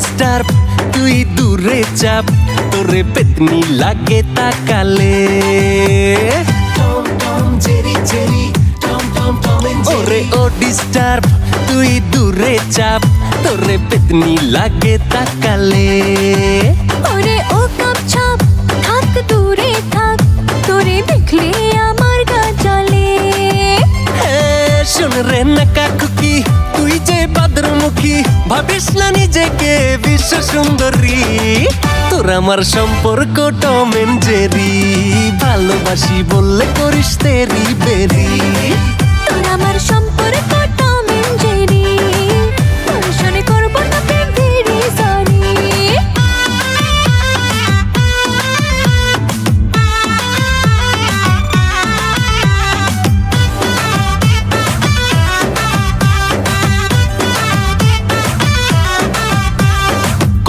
disturb তুই দূরে চাপ তোরে পেতনি লাগে তাকালে ওরে ও ডিস্টার্ব তুই দূরে চাপ তোরে পেতনি লাগে তাকালে ওরে ও কাপ ছাপ থাক দূরে থাক তোরে দেখলে আমার গা জ্বলে শোন রে নাকা খুকি তুই যে বাদরমুখী ভাবিস না নিজেকে বিশ্ব সুন্দরী তোর আমার সম্পর্ক টম এন্ড জেরি ভালোবাসি বললে করিস তেরি বেরি তোর আমার সম্পর্ক টম এন্ড জেরি তোর সনে করব না প্রেম ভেরি সরি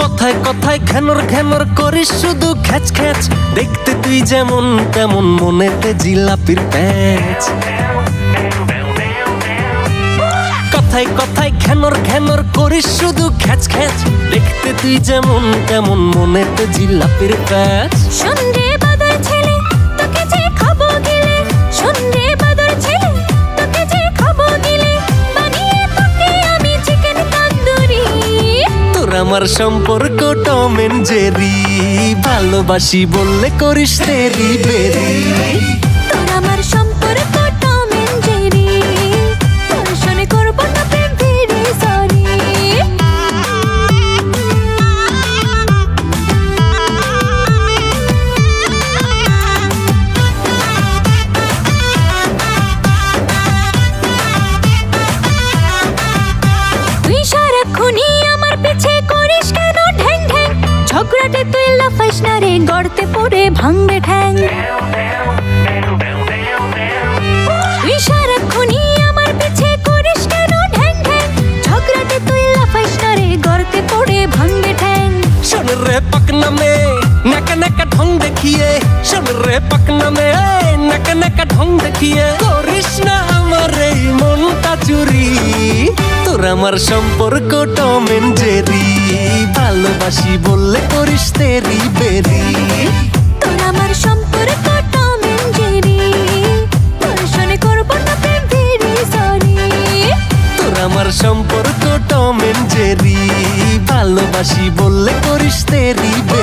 কথায় কথায় ঘ্যানর ঘ্যানর করিস শুধু খ্যাচ খ্যাচ দেখতে তুই যেমন তেমন মনেতে জিলাপির প্যাচ কথায় কথায় ঘ্যানর ঘ্যানর করিস শুধু খ্যাচ খ্যাচ দেখতে তুই যেমন তেমন মনেতে জিলাপির প্যাচ শোন রে বাদর ছেলে তোকে যে খাবো গিলে শোন রে বাদর ছেলে তোকে যে খাবো গিলে বানিয়ে তোকে আমি চিকেন তন্দুরি তোর আমার সম্পর্ক টম এন্ড জেরি ভালোবাসি বললে করিস তেরি বেরি তোর আমার সম্পর্ক টম এন্ড জেরি তোর সনে করব না প্রেম ভেরি সরি তুই সারাক্ষণই আমার পিছে করিস কেন ঢ্যাং ঢ্যাং ঝগড়াতে তুই লাফাইস না রে গড়তে পড়ে ভাঙবে ঠ্যাং তুই সারাক্ষণই আমার পিছে করিস কেন ঢ্যাং ঢ্যাং ঝগড়াতে তুই লাফাইস না রে গড়তে পড়ে ভাঙবে ঠ্যাং শোন রে পাকনা মে নাকা নাকা ঢং দেখিয়ে শোন রে পাকনা মে নাকা নাকা ঢং দেখিয়ে করিস না আমার এই মনটা চুরি তোর আমার সম্পর্ক টম এন্ড জেরি ভালোবাসি বললে করিস তেরি বেরি তোর আমার সম্পর্ক টম এন্ড জেরি তোর সনে করব না প্রেম ভেরি সরি তোর আমার সম্পর্ক টম এন্ড জেরি ভালোবাসি বললে করিস তেরি বেরি